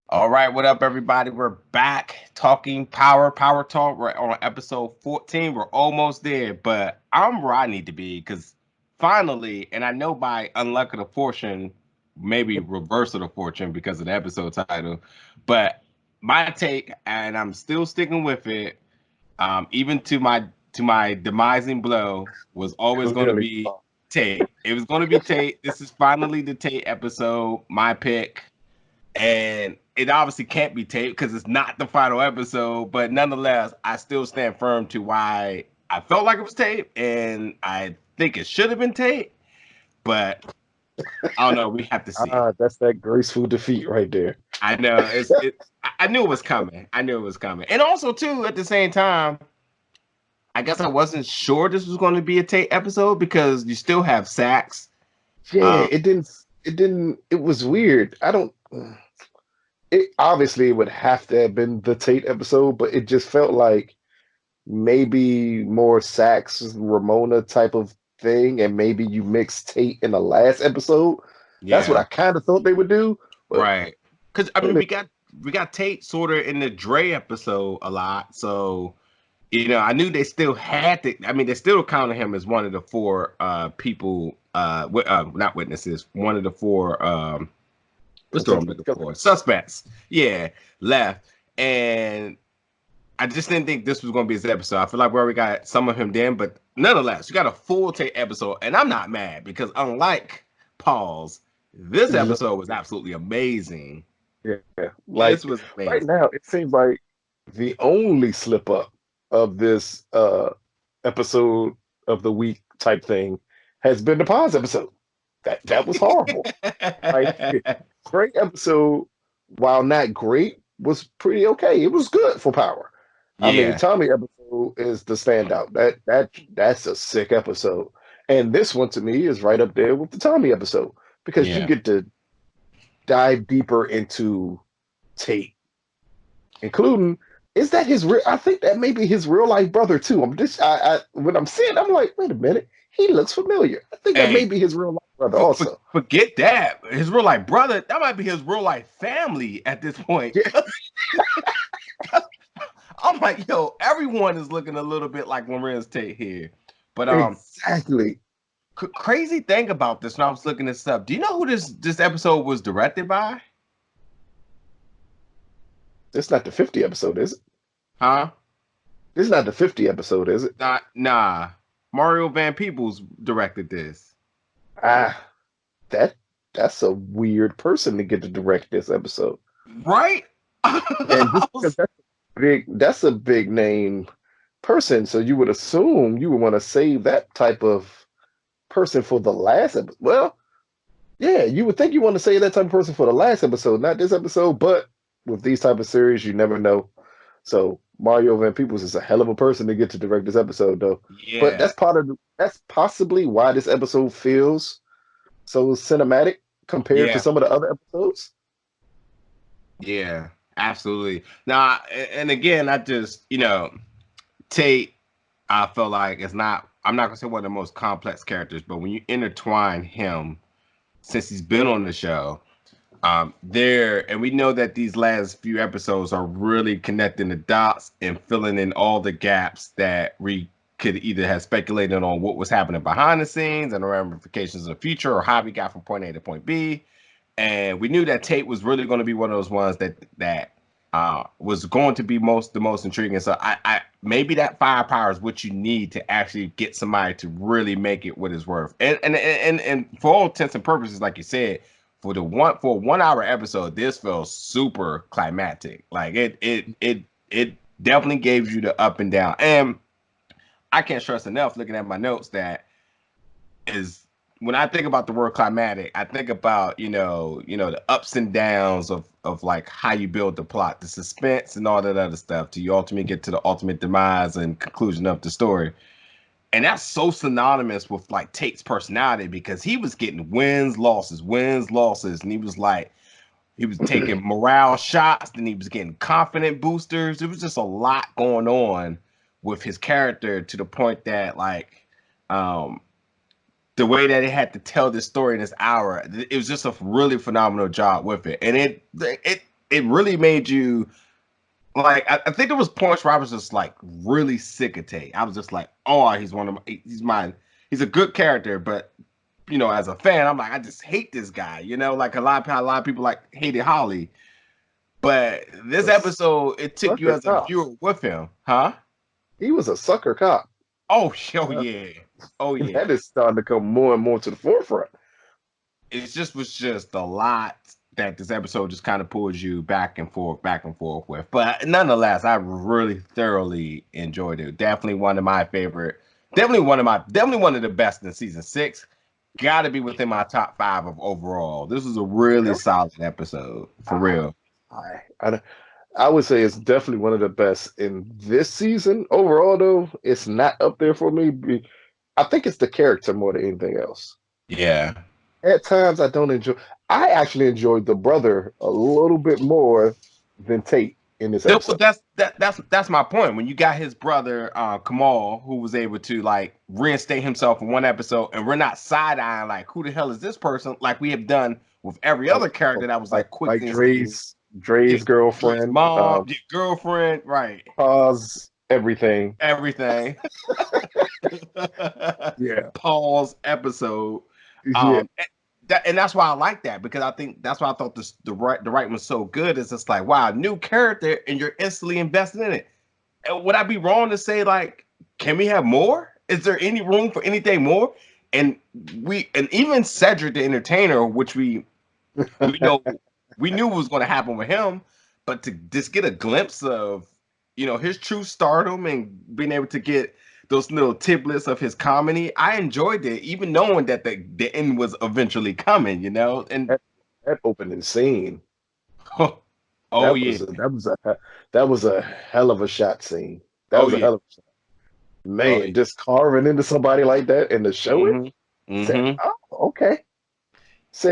All right, what up, everybody? We're back talking power talk. We're on episode 14. We're almost there, but I'm where I need to be because finally, and I know by unluck of the fortune, maybe reverse of the fortune because of the episode title, but my take, and I'm still sticking with it, even to my demising blow, was always going to Clearly. be Tate. It was going to be Tate. This is finally the Tate episode. My pick. And it obviously can't be Tate because it's not the final episode. But nonetheless, I still stand firm to why I felt like it was Tate, and I think it should have been Tate. But I don't know. We have to see. That's that graceful defeat right there. I know I knew it was coming. I knew it was coming. And also too, at the same time, I guess I wasn't sure this was going to be a Tate episode because you still have Sax. Yeah, Um, it was weird. I don't it obviously would have to have been the Tate episode, but it just felt like maybe more Sax Ramona type of thing, and maybe you mix Tate in the last episode. That's what yeah, I kind of thought they would do, but right. Because I mean, clearly, we got Tate sort of in the Dre episode a lot, so I knew they still had to. I mean, they still counted him as one of the four people, not witnesses, one of the four. What's the word I'm looking for? Suspects. Yeah, left, and I just didn't think this was going to be his episode. I feel like we already got some of him then, but nonetheless, you got a full take episode, and I'm not mad because unlike Paul's, this episode was absolutely amazing. yeah, This like was right amazing. now, it seems like the only slip up of this episode of the week type thing has been the pause episode. That was horrible. Like great episode, while not great, was pretty okay. It was good for Power. I mean, Yeah, Tommy episode is the standout. That's a sick episode. And this one to me is right up there with the Tommy episode because you yeah. get to dive deeper into Tate, including is that his real? I think that may be his real life brother too. I when I'm seeing, I'm like, wait a minute, he looks familiar. I think that may Hey, be his real life brother also. forget that. His real life brother, that might be his real life family at this point. Yeah, I'm like, yo, everyone is looking a little bit like Lorenz Tate here. But exactly. crazy thing about this, when I was looking this up, do you know who this episode was directed by? It's not the 50 episode, is it? Huh? It's not the 50 episode, is it? Nah. Mario Van Peebles directed this. Ah, that that's a weird person to get to direct this episode. Right? And I just because was, that's a big name person, so you would assume you would want to save that type of person for the last episode. Well, yeah, you would think you want to save that type of person for the last episode, not this episode, but with these type of series, you never know. So Mario Van Peebles is a hell of a person to get to direct this episode, though. But yeah. that's possibly why this episode feels so cinematic compared to Yeah. some of the other episodes. Yeah. Absolutely. Now, and again, I just, Tate, I feel like it's not. I'm not gonna say one of the most complex characters, but when you intertwine him, since he's been on the show, there, and we know that these last few episodes are really connecting the dots and filling in all the gaps that we could either have speculated on what was happening behind the scenes and the ramifications in the future, or how we got from point A to point B. And we knew that Tate was really going to be one of those ones that was going to be the most intriguing. So I maybe that firepower is what you need to actually get somebody to really make it what it's worth. And for all intents and purposes, like you said, for a 1 hour episode, this felt super climactic. Like it definitely gave you the up and down. And I can't stress enough looking at my notes that is when I think about the word climatic, I think about the ups and downs of like how you build the plot, the suspense, and all that other stuff to you ultimately get to the ultimate demise and conclusion of the story. And that's so synonymous with like Tate's personality because he was getting wins, losses, and he was taking morale shots, then he was getting confident boosters. There was just a lot going on with his character to the point that um the way that it had to tell this story in this hour, it was just a really phenomenal job with it. And it it really made you like. I think there was points where I was just like really sick of Tate. I was just like, oh, he's a good character, but as a fan, I'm like, I just hate this guy. Like a lot of people like hated Holly, but this A episode it took you sucker as a cop. viewer with him, huh? He was a sucker cop. Oh, oh Uh, yeah, oh yeah. that is starting to come more and more to the forefront. It was just a lot that this episode just kind of pulls you back and forth with. But nonetheless, I really thoroughly enjoyed it. Definitely one of my favorite. Definitely one of the best in season 6. Got to be within my top 5 of overall. This was a really Yep. solid episode for I, real. I, I would say it's definitely one of the best in this season. Overall, though, it's not up there for me. I think it's the character more than anything else. Yeah. At times, I don't enjoy. I actually enjoyed the brother a little bit more than Tate in this episode. That's my point. When you got his brother Kamal, who was able to like reinstate himself in one episode, and we're not side eyeing like who the hell is this person, like we have done with every Like, other character that was like quick like things to do. Yeah, Dre's Dre's girlfriend, mom, your girlfriend, right? Pause everything. Everything. Yeah, Paul's episode. yeah. And that's why I like that, because I think that's why I thought the writing was so good. It's just like, wow, new character, and you're instantly invested in it. And would I be wrong to say like, can we have more? Is there any room for anything more? And even Cedric the Entertainer, which we know we knew was going to happen with him, but to just get a glimpse of his true stardom and being able to get those little tidbits of his comedy, I enjoyed it, even knowing that the end was eventually coming. And That opening scene. oh yeah, That was a hell of a shot scene. That oh was a yeah, hell of a shot. oh Man, yeah. just carving into somebody like that and to show it. hmm Said, hmm oh, okay.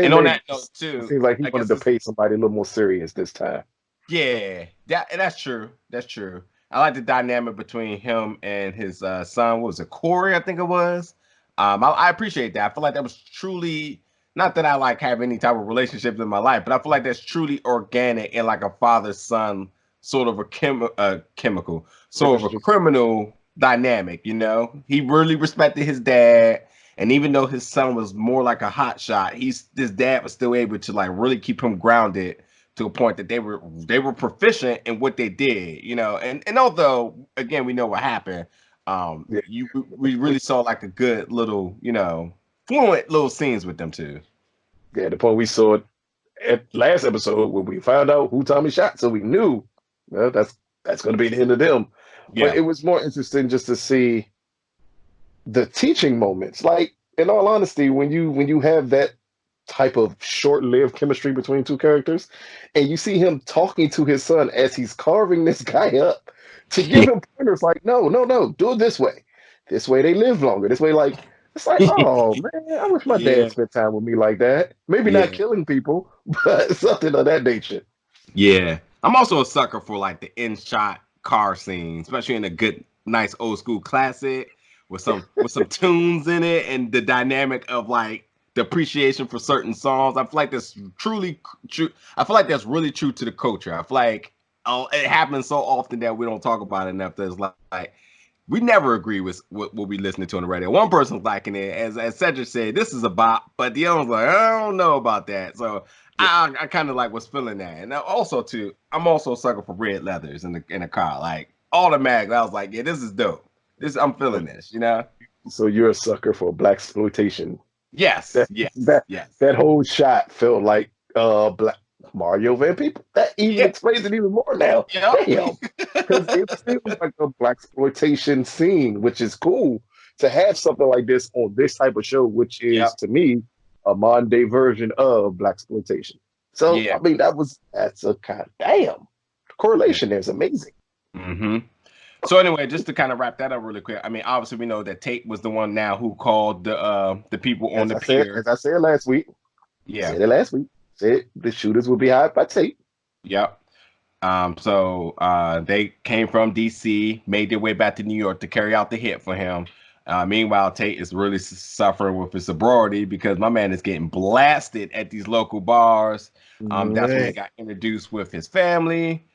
And Same on maybe that note it too, seems like he I wanted guess to it's pay somebody a little more serious this time. yeah, that's true. That's true. I like the dynamic between him and his son. What was it, Corey? I think it was. I appreciate that. I feel like that was truly, not that I like have any type of relationships in my life, but I feel like that's truly organic and like a father son sort of chemical, sort of a Chemistry. criminal dynamic. He really respected his dad. And even though his son was more like a hot shot, his dad was still able to like really keep him grounded to a point that they were proficient in what they did. And although again we know what happened, Yeah. we really saw like a good little, fluent little scenes with them too. Yeah, the point we saw it at last episode when we found out who Tommy shot, so we knew that's going to be the end of them. But Yeah. it was more interesting just to see the teaching moments. Like, in all honesty, when you have that type of short-lived chemistry between two characters, and you see him talking to his son as he's carving this guy up to give him pointers like, no, no, no, do it this way. This way they live longer. This way, like, it's like, oh man, I wish my dad Yeah. spent time with me like that. Maybe not Yeah. killing people, but something of that nature. Yeah. I'm also a sucker for like the in shot car scene, especially in a good, nice old school classic with some tunes in it, and the dynamic of like the appreciation for certain songs. I feel like that's truly true. I feel like that's really true to the culture. I feel like it happens so often that we don't talk about it enough. That it's like we never agree with what we listening to on the radio. One person's liking it, as Cedric said, this is a bop, but the other one's like, I don't know about that. So Yeah, I kind of like was feeling that, and also too, I'm also a sucker for red leathers in the car. Like automatically, I was like, yeah, this is dope. I'm feeling this. so you're a sucker for Blaxploitation. Yes, That yes, that yes. that whole shot felt like Black Mario Van People. That even Yeah, explains it even more now. yeah, Damn, because it feels like a Blaxploitation scene, which is cool to have something like this on this type of show, which yeah, is to me a modern day version of Blaxploitation. So yeah, I mean, that's a kind of damn the yeah. correlation there is amazing. hmm So anyway, just to kind of wrap that up really quick. I mean, obviously we know that Tate was the one now who called the people on the pier. As I said last week, Yeah. said it last week. Said the shooters will be hired by Tate. Yep. So they came from DC, made their way back to New York to carry out the hit for him. Meanwhile, Tate is really suffering with his sobriety because my man is getting blasted at these local bars. That's when he Man. got introduced with his family.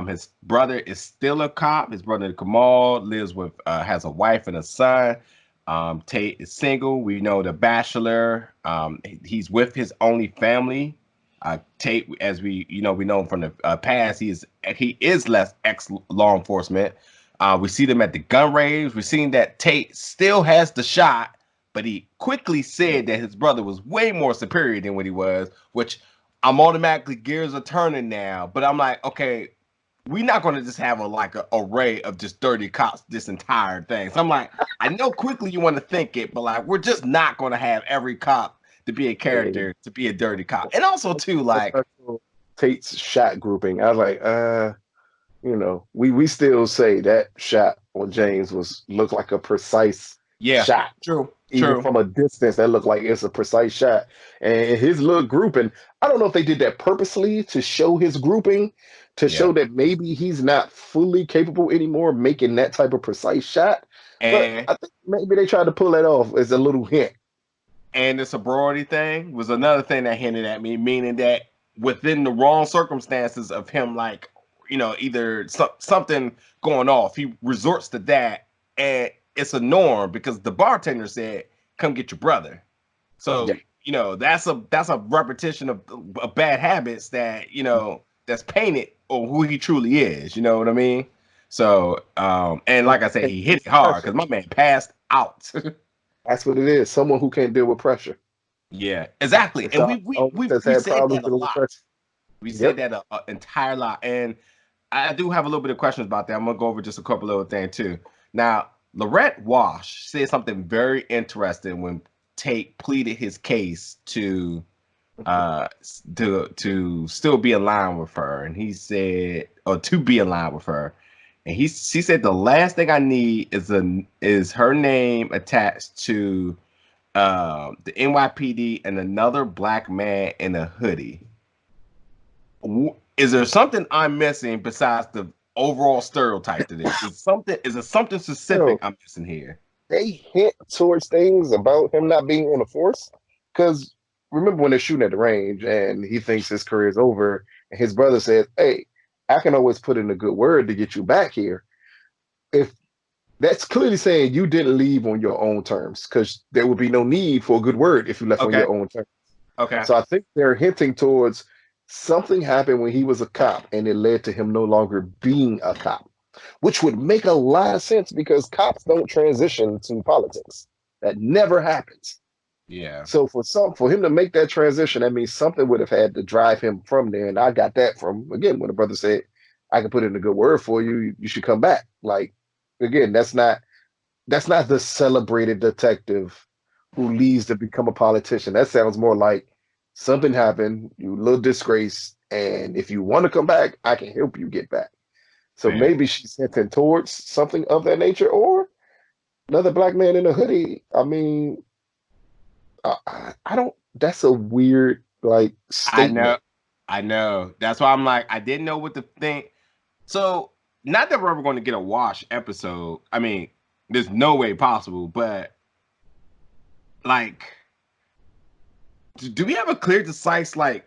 His brother is still a cop. His brother Kamal lives with has a wife and a son. Tate is single. We know the Bachelor. He's with his only family. Tate, as we know him from the past, he is less ex law enforcement. We see them at the gun range. We've seen that Tate still has the shot, but he quickly said that his brother was way more superior than what he was, which I'm automatically gears are turning now. But I'm like, okay, we're not going to just have a array of just dirty cops this entire thing. So I'm like, I know quickly you want to think it, but like, we're just not going to have every cop to be a Hey, character, to be a dirty cop. And also too, like, Tate's shot grouping. I was like, we still say that shot on James looked like a precise yeah, shot. true, Even true. from a distance, that looked like it's a precise shot. And his little grouping, I don't know if they did that purposely to show his grouping, to Yeah. show that maybe he's not fully capable anymore of making that type of precise shot. But And I think maybe they tried to pull that off as a little hint. And the sobriety thing was another thing that hinted at me, meaning that within the wrong circumstances of him, like, either something going off, he resorts to that, and it's a norm because the bartender said, "Come get your brother." Yeah. So that's a repetition of bad habits that that's painted on who he truly is. You know what I mean? So and like I said, he hit it hard because my man passed out. That's what it is. Someone who can't deal with pressure. Yeah, exactly. It's And we we always we has we had said problems that a dealing with lot. pressure. We said Yep. that a entire lot. And I do have a little bit of questions about that. I'm gonna go over just a couple little things too. Now, Lorette Wash said something very interesting when Tate pleaded his case uh to still be in line with her, and he said, or to be in line with her, and she said the last thing I need is her name attached to the NYPD and another black man in a hoodie. Is there something I'm missing besides the overall stereotype to this? Is it something specific So I'm missing here? they hint towards things about him not being on the force. Because remember when they're shooting at the range and he thinks his career is over, and his brother says, "Hey, I can always put in a good word to get you back here." If that's clearly saying you didn't leave on your own terms, because there would be no need for a good word if you left on Okay. your own terms. Okay. So I think they're hinting towards something happened when he was a cop and it led to him no longer being a cop, which would make a lot of sense because cops don't transition to politics. That never happens. Yeah. So for him to make that transition, that means something would have had to drive him from there. And I got that from again when the brother said, "I can put in a good word for you. You should come back." Like again, that's not the celebrated detective who leaves to become a politician. That sounds more like something happened, you a little disgrace, and if you want to come back, I can help you get back. So Fair. maybe she's hinting towards something of that nature, or another black man in a hoodie. I mean, I don't. That's a weird like I know. statement. I know. That's why I'm like, I didn't know what to think. So, not that we're ever going to get a wash episode. I mean, there's no way possible, but like, do we have a clear, concise, like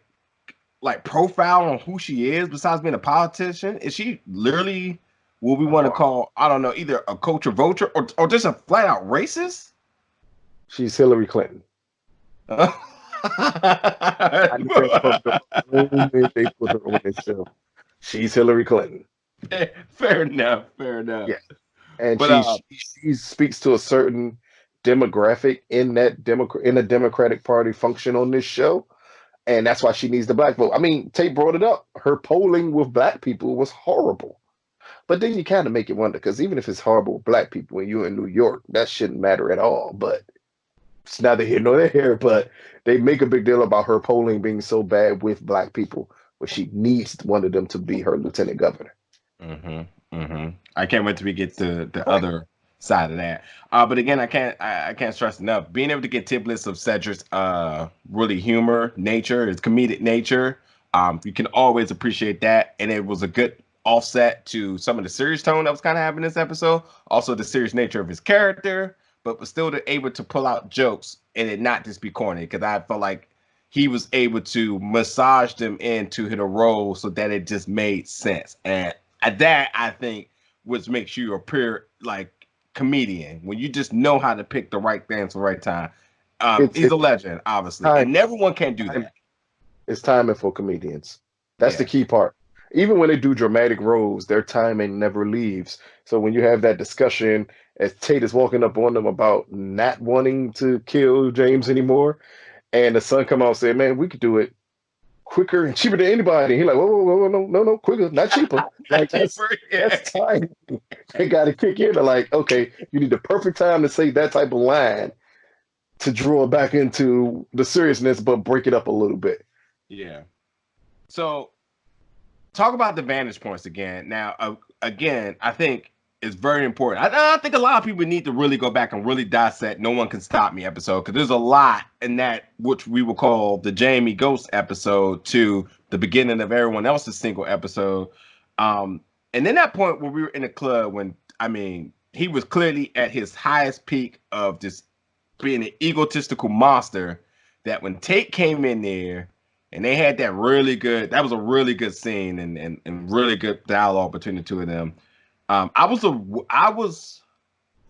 profile on who she is besides being a politician? Is she literally what we want to Oh, call, I don't know, either a culture vulture or just a flat out racist? she's Hillary Clinton. I said from the moment they put her on this show, she's Hillary Clinton. Fair enough, fair enough. Yeah. And But she speaks to a certain demographic in the Democratic Party function on this show, and that's why she needs the black vote. I mean, Tate brought it up. Her polling with black people was horrible, but then you kind of make it wonder because even if it's horrible with black people and you're in New York, that shouldn't matter at all. But it's neither here nor there. But they make a big deal about her polling being so bad with black people, but she needs one of them to be her lieutenant governor. I can't wait till we get to the other side of that. But again, I can't stress enough being able to get tidbits of Cedric's really humor nature, his comedic nature. You can always appreciate that, and it was a good offset to some of the serious tone that was kind of happening this episode. Also, the serious nature of his character. but was still able to pull out jokes and it not just be corny. Because I felt like he was able to massage them into the role so that it just made sense. And that I think which makes you a pure like comedian when you just know how to pick the right things at the right time. He's It's a legend, obviously, time. and everyone can do that. It's timing for comedians. That's the Yeah, key part. Even when they do dramatic roles, their timing never leaves. So when you have that discussion as Tate is walking up on them about not wanting to kill James anymore, and the son come out and say, "Man, we could do it quicker and cheaper than anybody." He's like, "Whoa, whoa, whoa, whoa, no, no, no, quicker, not cheaper." not Like that's cheaper. Yeah. that's time. They got to kick in. They're like, okay, you need the perfect time to say that type of line to draw it back into the seriousness, but break it up a little bit. Yeah. So talk about the vantage points again. Now, again, I think it's very important. I think a lot of people need to really go back and really dissect "No One Can Stop Me" episode because there's a lot in that which we will call the Jamie Ghost episode to the beginning of everyone else's single episode. And then that point where we were in the club when I mean he was clearly at his highest peak of just being an egotistical monster. That when Tate came in there and they had that was a really good scene and really good dialogue between the two of them. I was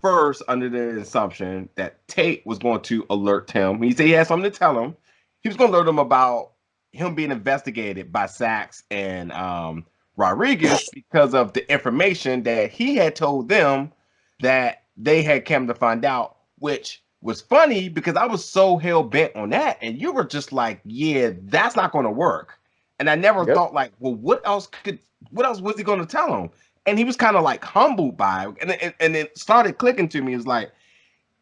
first under the assumption that Tate was going to alert him. He said he had something to tell him. He was going to alert him about him being investigated by Sachs and Rodriguez because of the information that he had told them that they had come to find out, which was funny because I was so hell bent on that, and you were just like, "Yeah, that's not going to work." And I never Yep. thought like, "Well, what else was he going to tell him?" And he was kind of like humbled by it, and it started clicking to me. It's like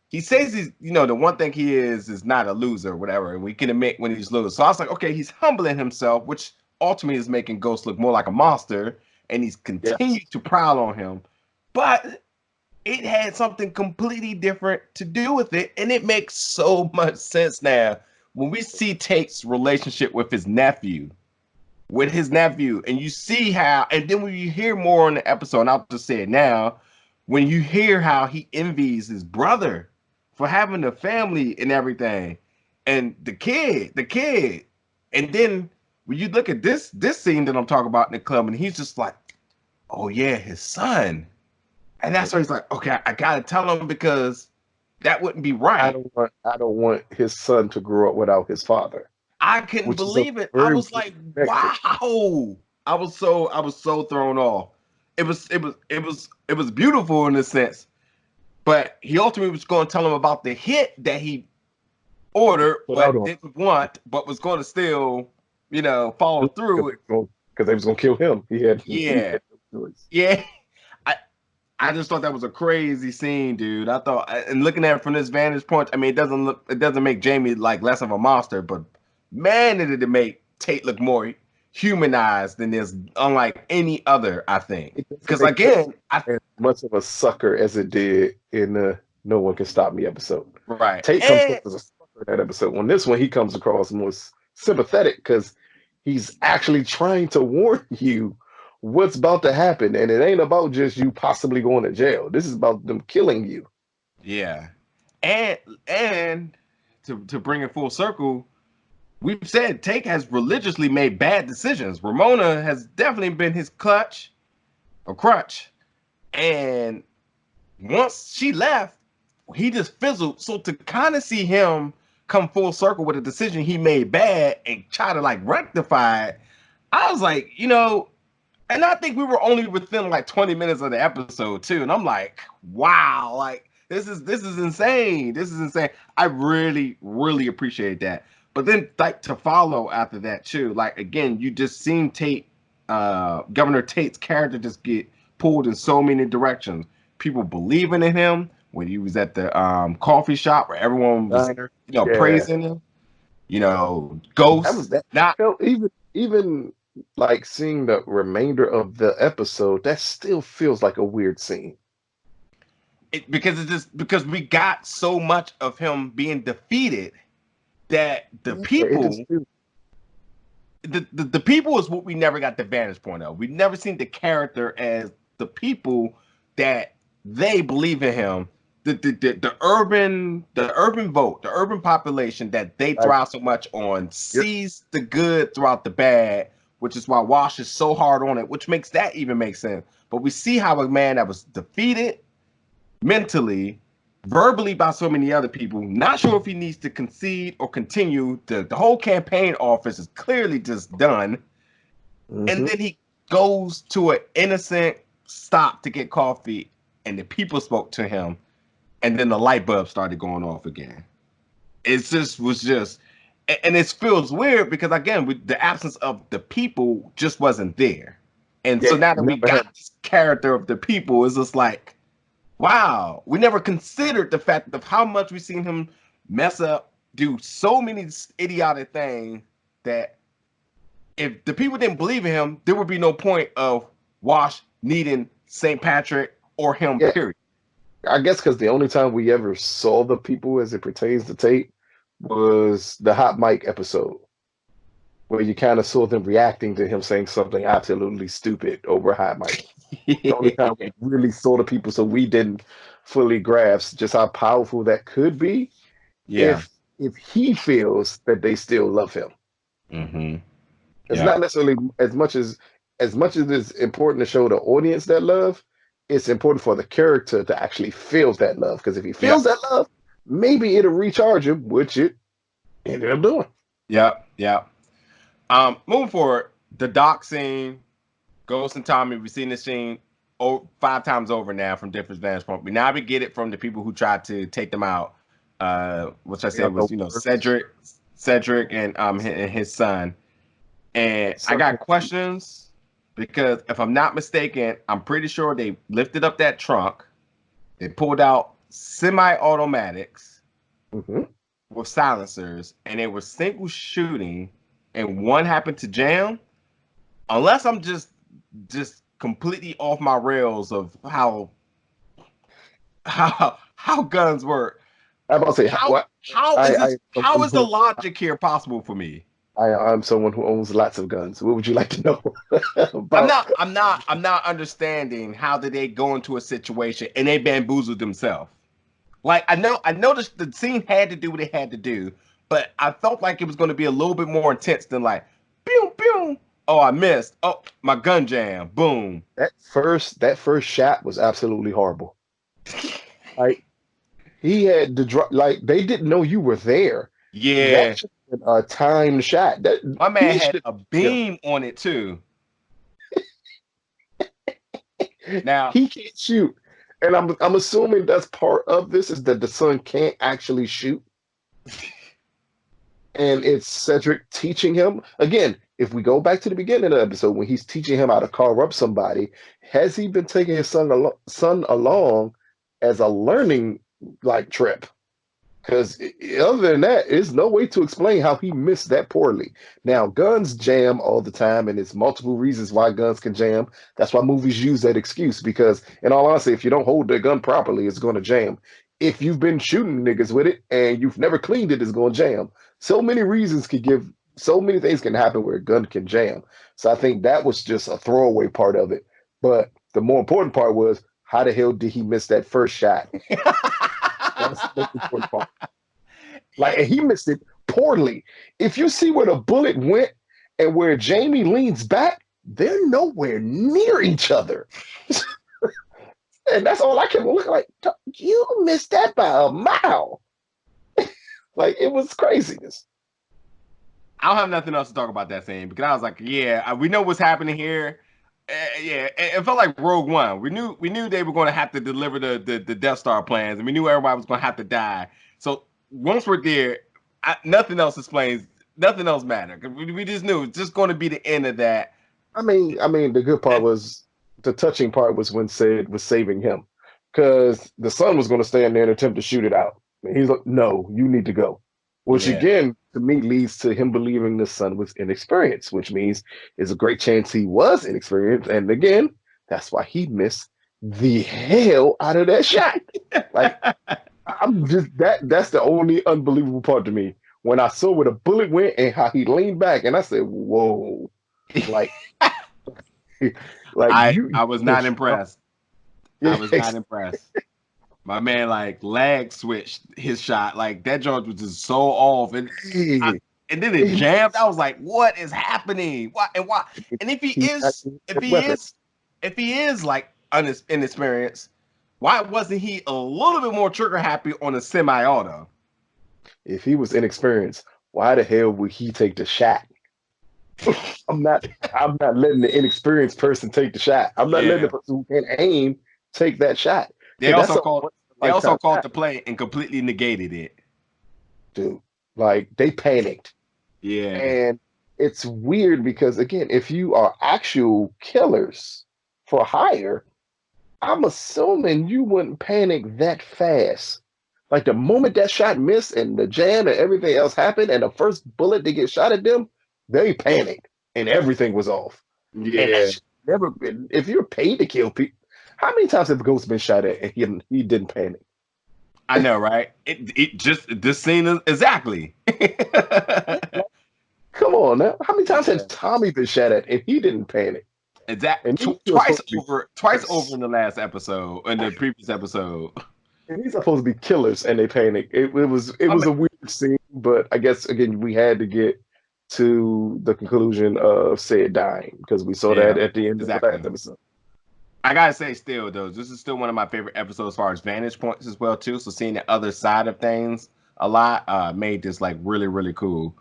he says he's, the one thing he is not a loser or whatever, and we can admit when he's losing. So I was like, okay, he's humbling himself, which ultimately is making Ghost look more like a monster, and he's Yes. continued to prowl on him. But it had something completely different to do with it, and it makes so much sense now when we see Tate's relationship with his nephew, and you see how, and then when you hear more in the episode, and I'll just say it now, when you hear how he envies his brother for having a family and everything, and the kid, and then when you look at this scene that I'm talking about in the club, and he's just like, oh yeah, his son. And that's why he's like, okay, I gotta tell him because that wouldn't be right. I don't want his son to grow up without his father, I couldn't which is a believe it. I very was good like, connection. wow. I was so thrown off. It was beautiful in a sense, but he ultimately was going to tell him about the hit that he ordered Without but him, didn't want, but was going to still, follow through it. because they was gonna kill him. He Yeah, had no choice. yeah. I I just thought that was a crazy scene, dude. I thought, and looking at it from this vantage point, I mean, it doesn't make Jamie like less of a monster, but man, did it make Tate look more humanized than this, unlike any other, I think. It doesn't Because make Tate again, as much of a sucker as it did in the "No One Can Stop Me" episode. right, Tate comes and across as a sucker in that episode. On this one, he comes across more sympathetic because he's actually trying to warn you what's about to happen, and it ain't about just you possibly going to jail. This is about them killing you. yeah, and to bring it full circle, we've said Tate has religiously made bad decisions. Ramona has definitely been his crutch, and once she left, he just fizzled. So to kind of see him come full circle with a decision he made bad and try to like rectify it, I was like, and I think we were only within like 20 minutes of the episode too. And I'm like, wow, like this is insane. This is insane. I really, really appreciate that. But then like to follow after that too, like again, you just seen Governor Tate's character just get pulled in so many directions. People believing in him when he was at the coffee shop where everyone was, Diner. Yeah, praising him. that was Ghosts, that. not Felt even like seeing the remainder of the episode. That still feels like a weird scene. because we got so much of him being defeated that the Yeah, it just people feels. the people is what we never got the vantage point of. We never seen the character as the people that they believe in him the urban vote, the urban population that they thrive so much on sees the good throughout the bad, which is why Wash is so hard on it, which makes that even make sense. But we see how a man that was defeated mentally, verbally by so many other people, not sure if he needs to concede or continue. The whole campaign office is clearly just done. Mm-hmm. And then he goes to an innocent stop to get coffee, and the people spoke to him, and then the light bulb started going off again. It just was just, and it feels weird because again, the absence of the people just wasn't there. And so now that we got this character of the people, it's just like, wow, we never considered the fact of how much we've seen him mess up, do so many idiotic things that if the people didn't believe in him, there would be no point of Wash needing St. Patrick or him, period. I guess because the only time we ever saw the people as it pertains to Tate was the hot mic episode, where you kind of saw them reacting to him saying something absolutely stupid over hot mic. The only time we really saw the people, so we didn't fully grasp just how powerful that could be. Yeah. If he feels that they still love him. Mm-hmm. It's not necessarily as much as it's important to show the audience that love. It's important for the character to actually feel that love, because if he feels that love, maybe it'll recharge him, which it ended up doing. Yeah. Moving forward, the dock scene, Ghost and Tommy, we've seen this scene 5 times over now from different vantage points. Now we get it from the people who tried to take them out, which I said was Cedric and his son. And I got questions because if I'm not mistaken, I'm pretty sure they lifted up that trunk, they pulled out semi-automatics with silencers, and they were single shooting, and one happened to jam. Unless I'm just completely off my rails of how guns work. I'm about to say how is the logic here possible for me? I'm someone who owns lots of guns. What would you like to know about? I'm not understanding how did they go into a situation and they bamboozled themselves. Like I know the scene had to do what it had to do, but I felt like it was going to be a little bit more intense than like, pew pew. Oh, I missed. Oh, my gun jam. Boom. That first shot was absolutely horrible. Like he had to drop. Like they didn't know you were there. Yeah. That should have been a timed shot. My man had a beam on it too. Now he can't shoot, and I'm assuming that's part of this is that the son can't actually shoot, and it's Cedric teaching him again. If we go back to the beginning of the episode when he's teaching him how to carve up somebody, has he been taking his son along as a learning trip? Because other than that, there's no way to explain how he missed that poorly. Now, guns jam all the time, and there's multiple reasons why guns can jam. That's why movies use that excuse, because in all honesty, if you don't hold the gun properly, it's going to jam. If you've been shooting niggas with it and you've never cleaned it, it's going to jam. So many things can happen where a gun can jam. So I think that was just a throwaway part of it. But the more important part was, how the hell did he miss that first shot? That's the most important part. And he missed it poorly. If you see where the bullet went and where Jamie leans back, they're nowhere near each other. And that's all I kept looking like. You missed that by a mile. It was craziness. I don't have nothing else to talk about that scene because I was like, we know what's happening here. It felt like Rogue One. We knew they were going to have to deliver the Death Star plans, and we knew everybody was going to have to die. So once we're there, nothing else explains. Nothing else mattered. We just knew it's just going to be the end of that. I mean, the good part was the touching part was when Sid was saving him, because the son was going to stand there and attempt to shoot it out. And he's like, "No, you need to go." Which again, to me, leads to him believing the son was inexperienced, which means there's a great chance he was inexperienced. And again, that's why he missed the hell out of that shot. I'm just that's the only unbelievable part to me. When I saw where the bullet went and how he leaned back, and I said, "Whoa!" I was not impressed. I was not impressed. My man like lag switched his shot. Like that joint was just so off, Hey, and then it he, jammed. I was like, "What is happening? Why and why?" And he's acting with weapons. if he is like inexperienced, why wasn't he a little bit more trigger happy on a semi-auto? If he was inexperienced, why the hell would he take the shot? I'm not. I'm not letting the inexperienced person take the shot. I'm not letting the Yeah, person who can aim take that shot they because that's also a called once in a lifetime the shot, play and completely negated it. dude. Like they panicked, Yeah, and it's weird because again, if you are actual killers for hire, I'm assuming you wouldn't panic that fast. Like the moment that shot missed and the jam and everything else happened, and the first bullet they get shot at them, they panicked and everything was off. And that yeah. should never been. If you're paid to kill people, how many times have Ghost been shot at and he didn't panic? I know, right? It just this scene is exactly. Like, come on now. How many times has Yeah. Tommy been shot at and he didn't panic? And he's still supposed to be Twice over killers. in the last episode, in the previous episode. And he's supposed to be killers and they panic. It I was mean, a weird scene, but I guess again we had to get to the conclusion of Sid dying because we saw that yeah, at the end of the last exactly. episode. I gotta say, still though, this is still one of my favorite episodes as far as vantage points as well too. So seeing the other side of things a lot made this like really really cool.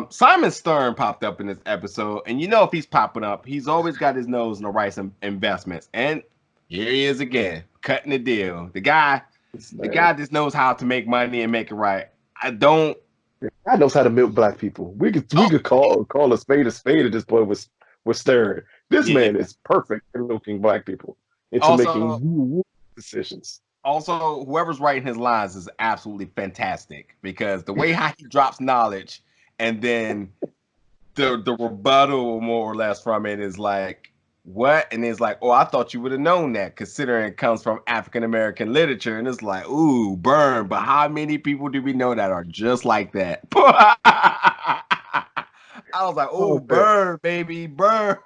Simon Stern popped up in this episode, and you know if he's popping up, he's always got his nose in the right investments. And here he is again, cutting the deal. This The man, guy just knows how to make money and make it right. I don't. God knows how to milk black people. We Oh, could call a spade at this point with Stern. This yeah. man is perfect in milking black people into Also, making woo decisions. also, whoever's writing his lines is absolutely fantastic because the way how he drops knowledge and then the rebuttal more or less from it is like what, and it's like, oh, I thought you would have known that considering it comes from African American literature, and it's like, ooh, burn. But how many people do we know that are just like that? I was like, oh, Oh man. burn, baby, burn.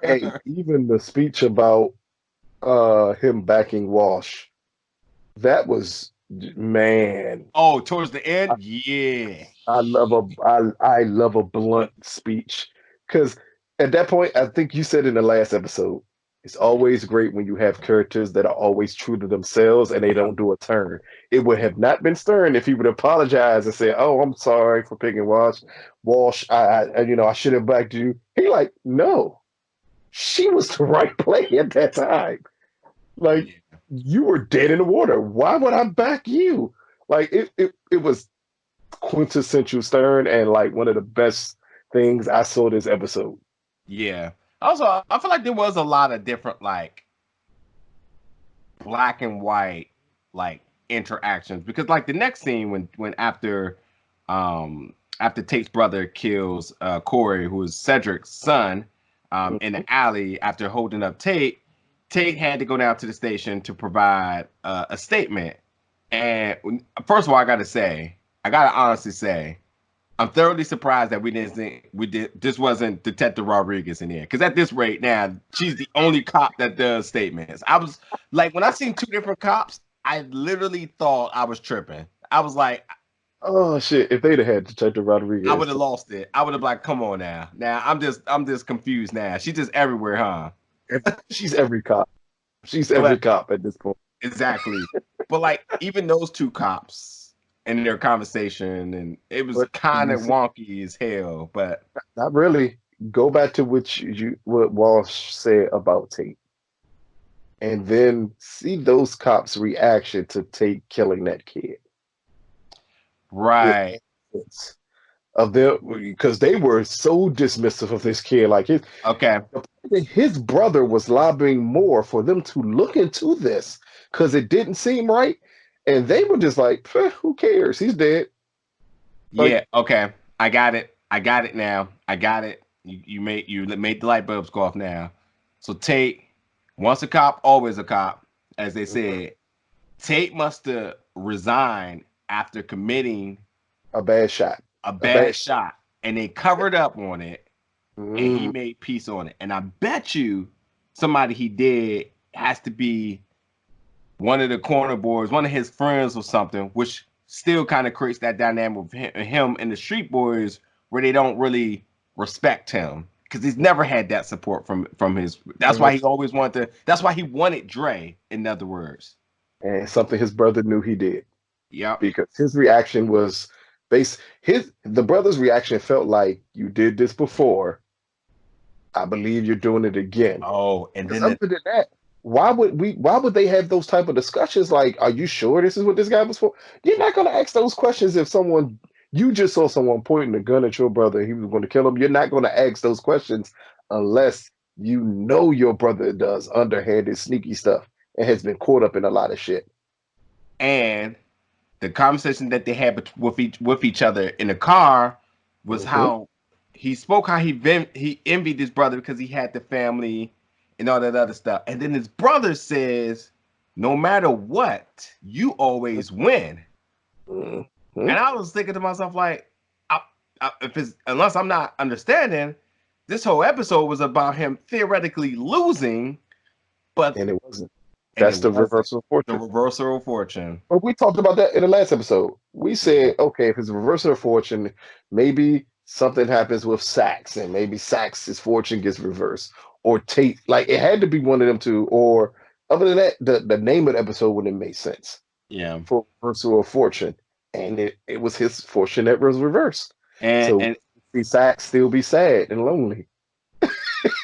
Hey, even the speech about him backing Walsh, that was man. Oh, towards the end, yeah, I love a blunt speech because at that point I think you said in the last episode it's always great when you have characters that are always true to themselves and they yeah, don't do a turn. It would have not been Stern if he would apologize and say, "Oh, I'm sorry for picking Walsh. I should have backed you." He like, no, she was the right play at that time. Like yeah. you were dead in the water. Why would I back you? Like it was quintessential Stern and like one of the best things I saw this episode. Yeah. Also, I feel like there was a lot of different like black and white like interactions because like the next scene when after Tate's brother kills Corey, who is Cedric's son, in Mhm. the alley after holding up Tate, Tate had to go down to the station to provide a statement. And first of all, I gotta honestly say, I'm thoroughly surprised that we didn't think we did this wasn't Detective Rodriguez in here. Because at this rate now, she's the only cop that does statements. I was like, when I seen two different cops, I literally thought I was tripping. I was like, Oh shit! If they'd have had Detective I Rodriguez, would have lost it. I would have like, come on now. Now I'm just confused now. She's just everywhere, huh? she's every cop. She's every But cop at this point. exactly. But like even those two cops in their conversation, and it was But kind you of see, wonky as hell. But not really. Go back to what Walsh said about Tate, and then see those cops' reaction to Tate killing that kid. It right. makes sense of them because they were so dismissive of this kid. Like Okay. his brother was lobbying more for them to look into this because it didn't seem right, and they were just like, "Who cares? He's dead." Like, Yeah, okay. I got it. I got it now. I got it. You made the light bulbs go off now. So Tate, once a cop, always a cop, as they mhm, said. Tate must have resigned after committing a bad shot, a a bad bad shot. shot, and they covered up on it, and he Mm, made peace on it. And I bet you somebody he did has to be one of the corner boys, one of his friends or something, which still kind of creates that dynamic with him and the street boys where they don't really respect him because he's never had that support from his. That's why he always wanted to. That's why he wanted Dre. In other words, and something his brother knew he did, yep. because his reaction was the brother's reaction felt like, you did this before. I believe you're doing it again. Oh, and Because then other than that, why would they have those type of discussions? Like, are you sure this is what this guy was for? You're not gonna ask those questions if you just saw someone pointing a gun at your brother and he was going to kill him. You're not gonna ask those questions unless you know your brother does underhanded, sneaky stuff and has been caught up in a lot of shit. and the conversation that they had with each other in the car was how he spoke how he envied his brother because he had the family and all that other stuff. And then his brother says, "No matter what, you always win." And I was thinking to myself, like, if it's unless I'm not understanding, this whole episode was about him theoretically losing, but And it wasn't. That's the reversal of fortune. The reversal of fortune. But we talked about that in the last episode. We said, okay, if it's a reversal of fortune, maybe something happens with Sax, and maybe Sax's fortune gets reversed, or Tate. Like, it had to be one of them two. Or other than that, the name of the episode wouldn't make sense. Yeah, for reversal of fortune, and it was his fortune that was reversed. And see Sax still be sad and lonely.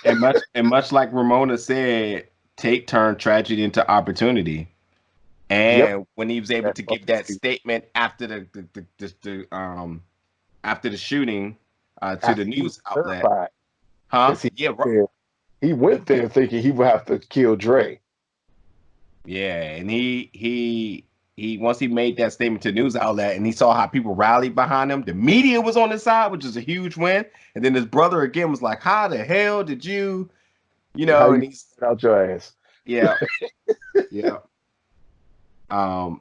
and much like Ramona said, Tate turned tragedy into opportunity. And when he was able to give that statement after the shooting to the news outlet, He went there thinking he would have to kill Dre. Yeah, and he once he made that statement to the news outlet and he saw how people rallied behind him, the media was on his side, which is a huge win. And then his brother again was like, "How the hell did you know?" And he's out your ass. Yeah, yeah.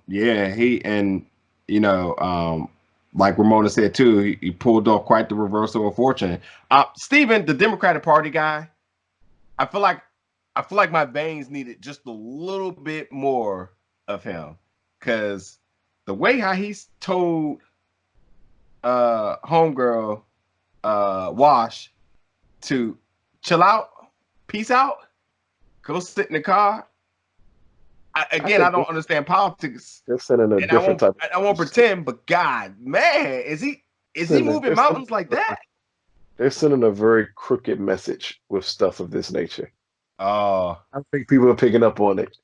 Yeah, he and like Ramona said too, he pulled off quite the reversal of fortune. Steven, the Democratic Party guy, I feel like my veins needed just a little bit more of him, because the way how he's told homegirl Wash to chill out, peace out, go sit in the car. I don't understand politics. They're sending a different type. I won't pretend, but God, man, is he moving mountains like that? They're sending a very crooked message with stuff of this nature. Oh, I think people are picking up on it.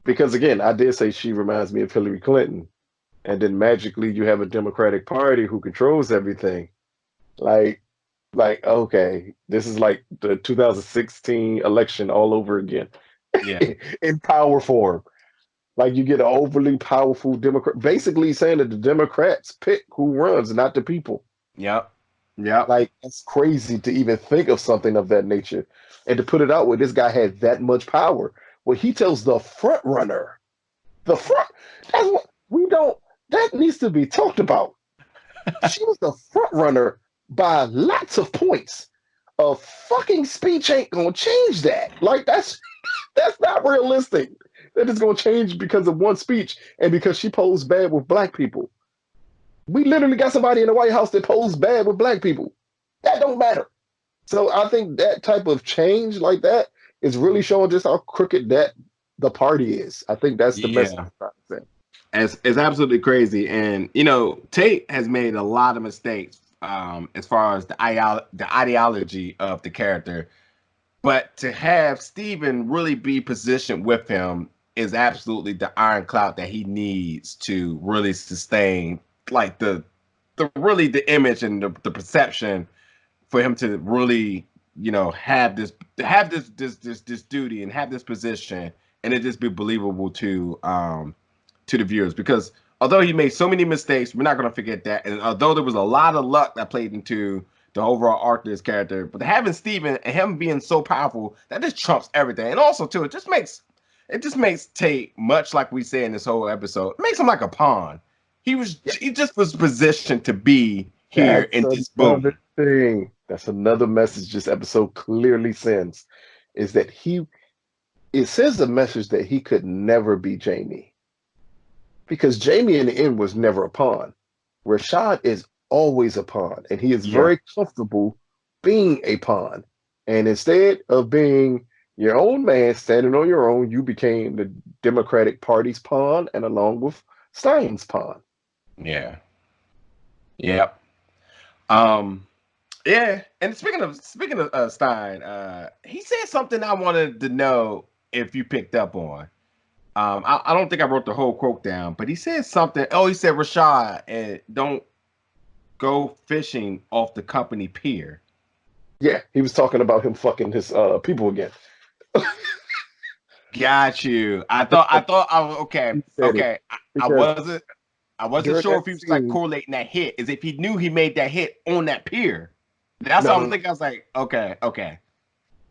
Because again, I did say she reminds me of Hillary Clinton. And then magically you have a Democratic Party who controls everything. Like, okay, this is like the 2016 election all over again. Yeah. In power form. Like, you get an overly powerful Democrat, basically saying that the Democrats pick who runs, not the people. Yep. Yeah. Like, it's crazy to even think of something of that nature. And to put it out where this guy had that much power. Well, he tells the front runner, that's what that needs to be talked about. She was the front runner by lots of points. A fucking speech ain't gonna change that. Like, that's not realistic. That is gonna change because of one speech and because she posed bad with black people. We literally got somebody in the White House that posed bad with black people. That don't matter. So I think that type of change like that is really showing just how crooked that the party is. I think that's the message I'm trying to say. It's absolutely crazy. And, Tate has made a lot of mistakes as far as the ideology of the character. But to have Steven really be positioned with him is absolutely the ironclad that he needs to really sustain, like the image and the perception for him to really, have this duty and have this position, and it just be believable to the viewers. Because although he made so many mistakes, we're not going to forget that. And although there was a lot of luck that played into the overall arc of this character, but having Steven and him being so powerful, that just trumps everything. And also too, it just makes Tate, much like we say in this whole episode, it makes him like a pawn. He just was positioned to be here in this boom. That's another message this episode clearly sends, is that it sends a message that he could never be Jamie. Because Jamie in the end was never a pawn. Rashad is always a pawn, and he is Yeah. very comfortable being a pawn. And instead of being your own man, standing on your own, you became the Democratic Party's pawn, and along with Stein's pawn. Yeah. Yep. Um. Yeah. And speaking of Stein, he said something I wanted to know if you picked up on. I don't think I wrote the whole quote down, but he said something. Oh, he said Rashad, and don't go fishing off the company pier. Yeah, he was talking about him fucking his people again. Got you. I was okay. He said it Okay. I because wasn't. I wasn't during sure that if he was like scene, correlating that hit. Is if he knew he made that hit on that pier. That's no, what I no, was no, thinking. I was like, okay,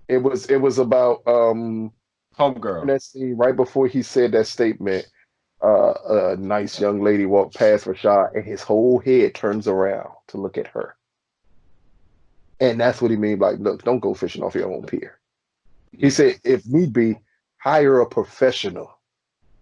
it was about in homegirl. that scene right before he said that statement. A nice young lady walked past Rashad, and his whole head turns around to look at her. And that's what he mean, like, look, don't go fishing off your own pier. He Yeah. said, if need be, hire a professional,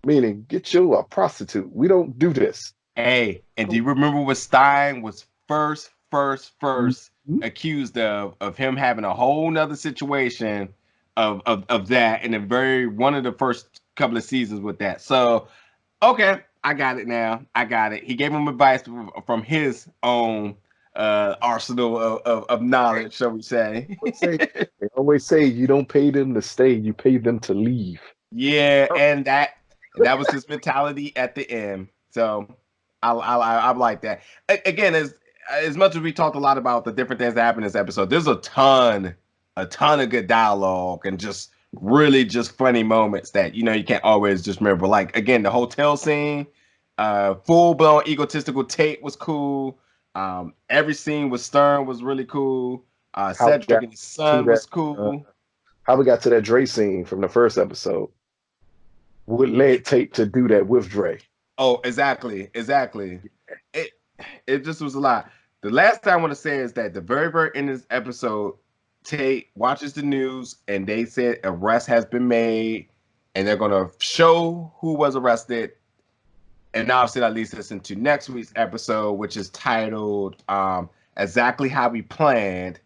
meaning get you a prostitute. We don't do this. Hey, and do you remember what Stein was first Mhm. accused of him having a whole nother situation of that in the very one of the first couple of seasons with that. So okay, I got it now. I got it. He gave him advice from his own arsenal of knowledge, shall we say. Say, they always say you don't pay them to stay, you pay them to leave. Yeah, and that was his mentality at the end. So I like that. Again, as much as we talked a lot about the different things that happened in this episode, there's a ton of good dialogue and just really just funny moments that you can't always just remember. Like again, the hotel scene, full blown egotistical Tate was cool. Every scene with Stern was really cool. How we Cedric got and his to son that was cool. how we got to that Dre scene from the first episode. What led Tate to do that with Dre? Oh, exactly. It it just was a lot. The last thing I want to say is that the very end of this episode, Tate watches the news and they said arrest has been made, and they're gonna show who was arrested. And obviously that leads us into next week's episode, which is titled "Exactly How We Planned."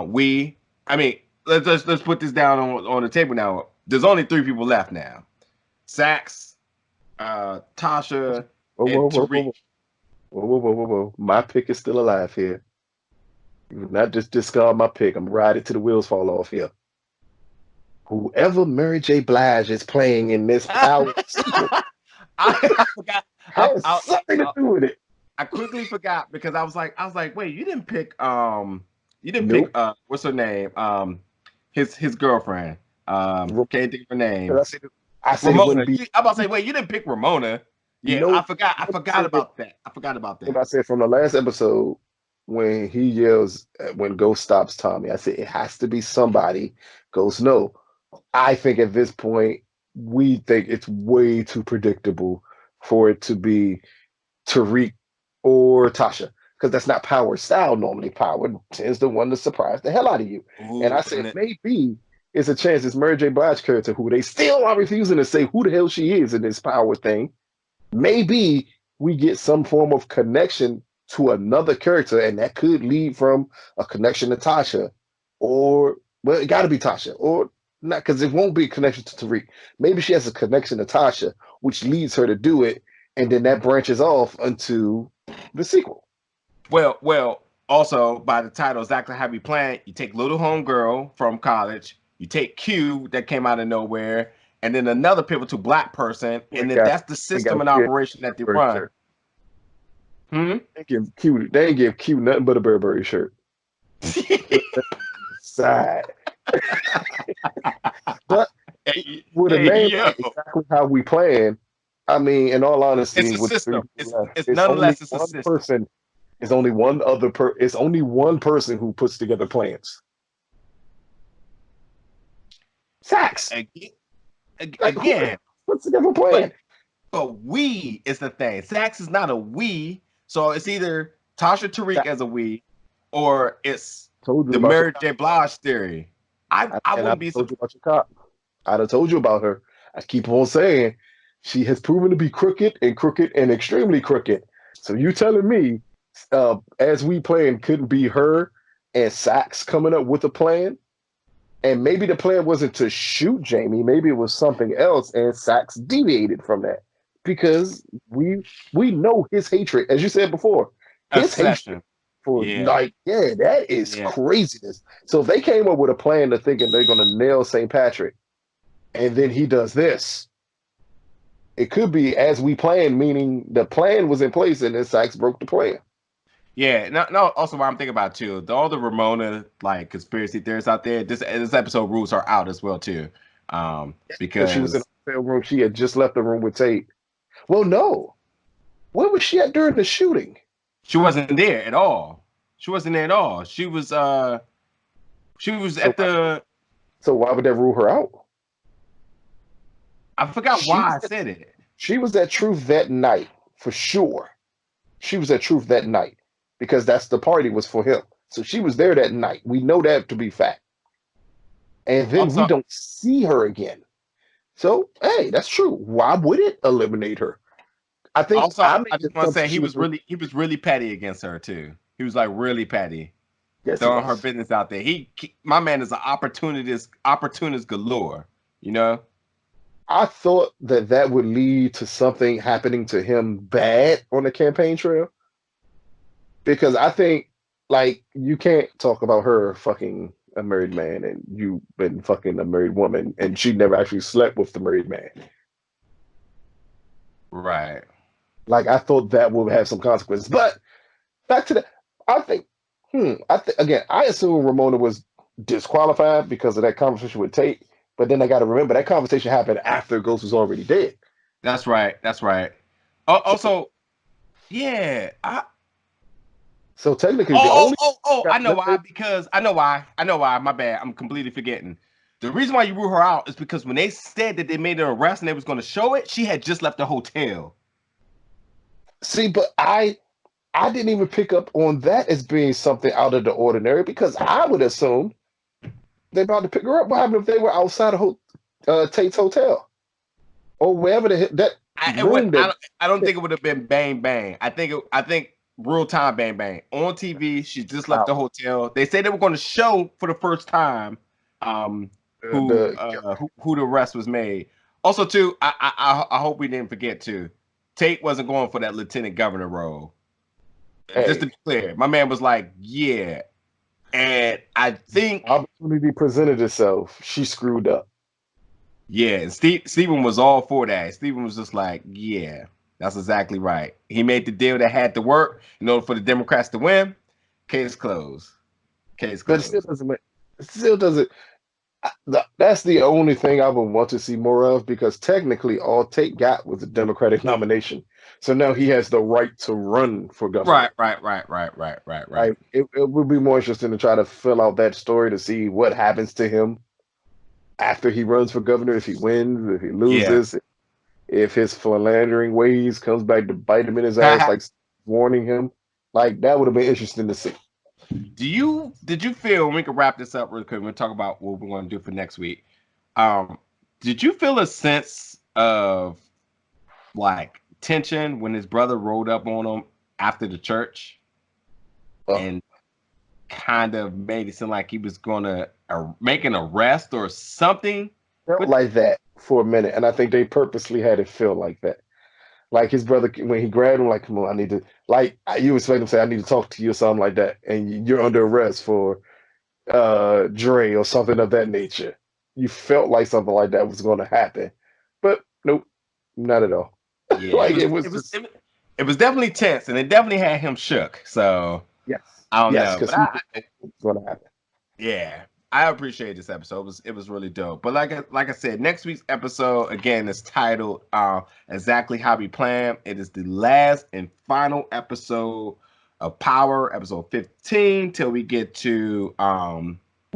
We, I mean, let's put this down on the table now. There's only three people left now: Sax, Tasha, Whoa, and whoa, whoa, Tariq. whoa, whoa, whoa, whoa, whoa, whoa. My pick is still alive here. You will not just discard my pick. I'm riding till the wheels fall off here. Whoever Mary J. Blige is playing in this Power sequel I forgot. has something to do with it. I quickly forgot because I was like, wait, you didn't pick Nope. what's her name? His girlfriend. Can't think of her name. I said I said it Ramona. wouldn't be. I'm about to say, wait, you didn't pick Ramona. Yeah, I Nope. forgot. I forgot about that. I forgot about What that. I said from the last episode when he yells when Ghost stops Tommy. I said it has to be somebody. Ghost, no. I think at this point we think it's way too predictable for it to be Tariq or Tasha because that's not Power style normally. Power tends to want to surprise the hell out of you. And I Ooh, said maybe it's a chance it's Mary J. Blige character who they still are refusing to say who the hell she is in this Power thing. Maybe we get some form of connection to another character, and that could lead from a connection to Tasha, or well, it got to be Tasha, or not because it won't be a connection to Tariq. Maybe she has a connection to Tasha, which leads her to do it, and then that branches off into the sequel. well. Also, by the title, exactly how we planned, you take Little Homegirl from college, you take Q that came out of nowhere, and then another pivotal black person, We and ain't then got, that's the we ain't got system a and kid operation that they Burberry run. shirt. Hmm. They ain't give Q nothing but a Burberry shirt. Side. But with a Hey, name yo, like exactly how we plan, I mean, in all honesty, it's a with three system. people left, It's it's only nonetheless it's a one system. person. It's only one other It's only one person who puts together plans. Sax. Again, Like who again, puts together a but plan? we is the thing. Sax is not a we, so it's either Tasha Tariq Sax as a we, or it's told you the about your Mary cop. J. Blige theory. I And I wouldn't be told you surprised. about your cop. I done told you about her. I keep on saying she has proven to be crooked and extremely crooked. So you telling me, as we plan, couldn't be her and Sax coming up with a plan? And maybe the plan wasn't to shoot Jamie. Maybe it was something else, and Sax deviated from that because we know his hatred, as you said before, his hatred Obsession. for Yeah. like, yeah, that is Yeah. craziness. So if they came up with a plan to thinking they're gonna nail St. Patrick, and then he does this, it could be as we planned, meaning the plan was in place, and then Sax broke the plan. Yeah, no, no. Also, what I'm thinking about too, all the Ramona like conspiracy theorists out there. This episode rules are out as well too, Because she was in because the hotel room, she had just left the room with Tate. Well, no, where was she at during the shooting? she wasn't there at all. She wasn't there at all. She was So at the. So why would that rule her out? I forgot She why was I said it. she was at Truth that night for sure. She was at Truth that night because that's the party was for him. So she was there that night. We know that to be fact. And then we Also, don't see her again. So hey, that's true. Why would it eliminate her? I think also, I made I the just want to say assumption she was. he was really petty against her too. He was like really petty, Yes, he throwing her was. business out there. My man is an opportunist galore. You know. I thought that that would lead to something happening to him bad on the campaign trail because I think like you can't talk about her fucking a married man and you been fucking a married woman and she never actually slept with the married man. Right. Like I thought that would have some consequences. But back to that, I think, again, I assume Ramona was disqualified because of that conversation with Tate. But then I got to remember that conversation happened after Ghost was already dead. That's right. That's right. So, Also, yeah. so technically, the only got I know why. eliminated. Because I know why. I know why. My bad. I'm completely forgetting. The reason why you rule her out is because when they said that they made an arrest and they was going to show it, she had just left the hotel. See, but I didn't even pick up on that as being something out of the ordinary because I would assume they're about to pick her up. What happened if they were outside of Tate's hotel or wherever that room that? I don't think it would have been bang bang. I think real time bang bang on TV. She just left Wow. the hotel. They said they were going to show for the first time um who the arrest was made. Also, too, I hope we didn't forget too. Tate wasn't going for that lieutenant governor role. Just to Hey, be clear, my man was like, yeah, and I think opportunity presented itself. She screwed up. yeah, and Steven was all for that. Steven was just like, yeah, that's exactly right. He made the deal that had to work in order for the Democrats to win. Case closed. Case But it still closed. doesn't make. It still doesn't. That's the only thing I would want to see more of because technically all Tate got was a Democratic nomination. So now he has the right to run for governor. Right. Like it would be more interesting to try to fill out that story to see what happens to him after he runs for governor, if he wins, if he Yeah. loses, if his philandering ways comes back to bite him in his ass, like warning him. Like that would have been interesting to see. Did you feel, and we can wrap this up real quick, we'll talk about what we're going to do for next week. Um, did you feel a sense of like tension when his brother rolled up on him after the church Uh, and kind of made it seem like he was gonna make an arrest or something? Felt With like that for a minute, and I think they purposely had it feel like that. Like his brother, when he grabbed him, like, come on, I need to, like, you expect him to say, I need to talk to you or something like that. And you're under arrest for Dre or something of that nature. You felt like something like that was going to happen. But nope, not at all. yeah, Like, it was just, it was definitely tense, and it definitely had him shook. So yes, I don't yes, know, because but he knew what was going to happen. yeah, I appreciate this episode. It was really dope. But like I said, next week's episode again is titled exactly how we plan. It is the last and final episode of Power, episode 15, till we get to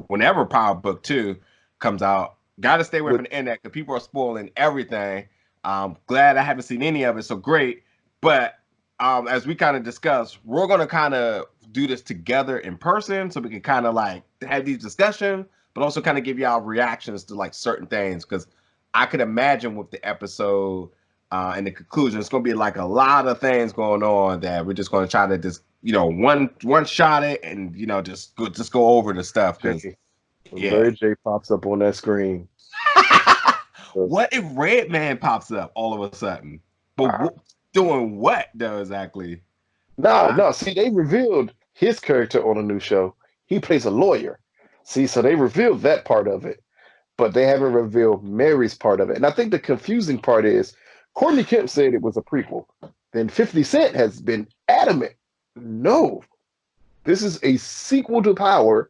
whenever Power Book 2 comes out. Gotta stay away With, from the internet because people are spoiling everything. Glad I haven't seen any of it, so great. But as we kind of discussed, we're gonna kind of do this together in person so we can kind of like have these discussions. but also kind of give y'all reactions to like certain things. Because I could imagine with the episode and the conclusion, it's going to be like a lot of things going on that we're just going to try to just, one shot it and, just go over the stuff. Because, When yeah. Mary J pops up on that screen. What if Red Man pops up all of a sudden? But doing what, though, exactly? No. See, they revealed his character on a new show. He plays a lawyer. See, so they revealed that part of it, but they haven't revealed Mary's part of it. And I think the confusing part is Courtney Kemp said it was a prequel. Then 50 Cent has been adamant. No, this is a sequel to Power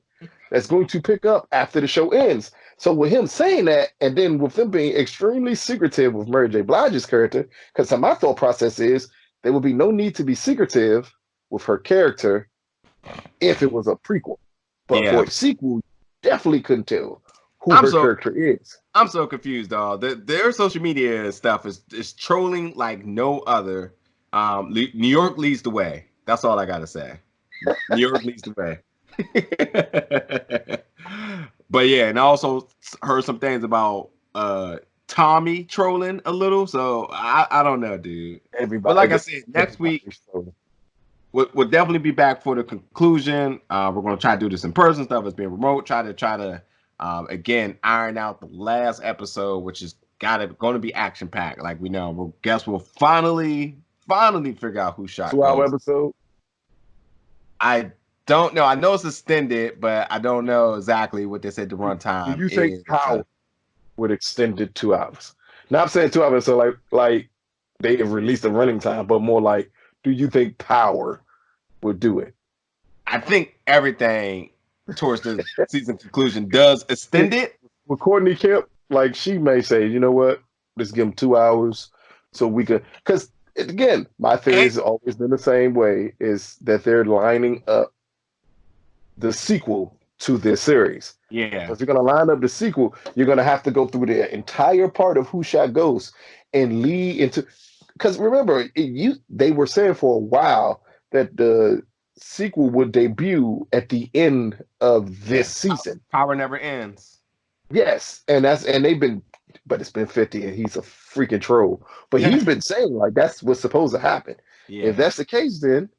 that's going to pick up after the show ends. So with him saying that, and then with them being extremely secretive with Mary J. Blige's character, because my thought process is there would be no need to be secretive with her character if it was a prequel. But for a sequel, you definitely couldn't tell who her character is. I'm so confused, dog. Their social media stuff is trolling like no other. New York leads the way. That's all I gotta say. New York leads the way. But yeah, and I also heard some things about Tommy trolling a little. So I don't know, dude. But like I said, next week we'll definitely be back for the conclusion. We're gonna try to do this in person stuff. It's being remote. Try to again iron out the last episode, which is going to be action packed. Like we know, we'll finally figure out who shot. 2-hour episode. I don't know. I know it's extended, but I don't know exactly what they said the runtime. Do you think Power would extend it 2 hours? Not saying 2 hours, so like they have released the running time, but more like, do you think Power would do it? I think everything towards the season conclusion does extend it. With Courtney Kemp, like she may say, you know what, let's give them 2 hours so we could, because again, my theory has always been the same way, is that they're lining up the sequel to this series. Yeah. If you're going to line up the sequel, you're going to have to go through the entire part of Who Shot Ghost and lead into, because remember, they were saying for a while that the sequel would debut at the end of this season. Power never ends. Yes, and they've been, but it's been 50 and he's a freaking troll. But he's been saying like that's what's supposed to happen. Yeah. If that's the case, then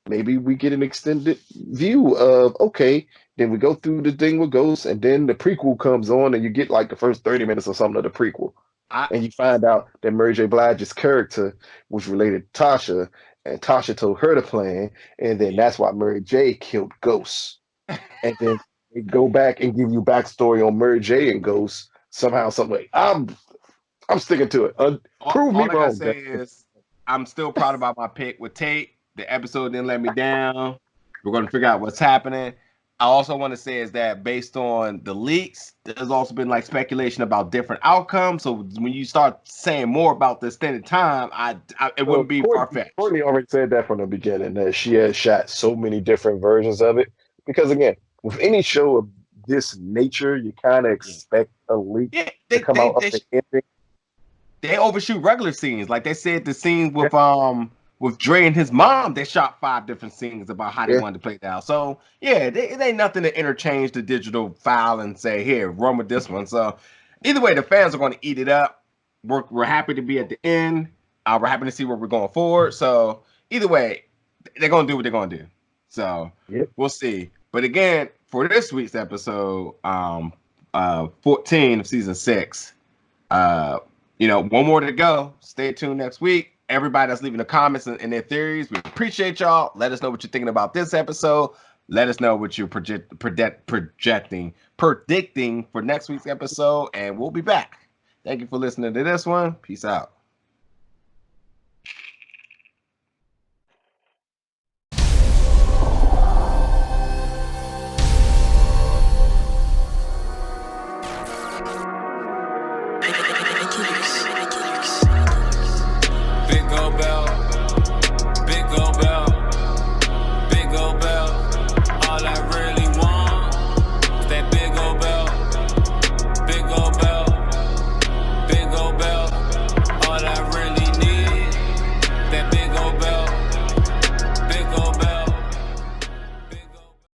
maybe we get an extended view of, okay, then we go through the thing with Ghost, and then the prequel comes on, and you get like the first 30 minutes or something of the prequel. And you find out that Mary J. Blige's character was related to Tasha, and Tasha told her the plan, and then that's why Mary J. killed Ghost. And then they go back and give you backstory on Mary J. and Ghost somehow, some way. I'm sticking to it. Prove me wrong. All I gotta say is I'm still proud about my pick with Tate. The episode didn't let me down. We're going to figure out what's happening. I also want to say is that based on the leaks, there's also been like speculation about different outcomes. So when you start saying more about the extended time, it wouldn't be far-fetched. Courtney already said that from the beginning, that she has shot so many different versions of it. Because again, with any show of this nature, you kind of expect a leak to come out of the ending. They overshoot regular scenes. Like they said, the scenes with Dre and his mom, they shot 5 different scenes about how they wanted to play it out. So, yeah, it ain't nothing to interchange the digital file and say, here, run with this one. So, either way, the fans are going to eat it up. We're happy to be at the end. We're happy to see where we're going forward. So, either way, they're going to do what they're going to do. So, we'll see. But again, for this week's episode, 14 of season 6, one more to go. Stay tuned next week. Everybody that's leaving the comments and their theories, we appreciate y'all. Let us know what you're thinking about this episode. Let us know what you're predicting for next week's episode, and we'll be back. Thank you for listening to this one. Peace out.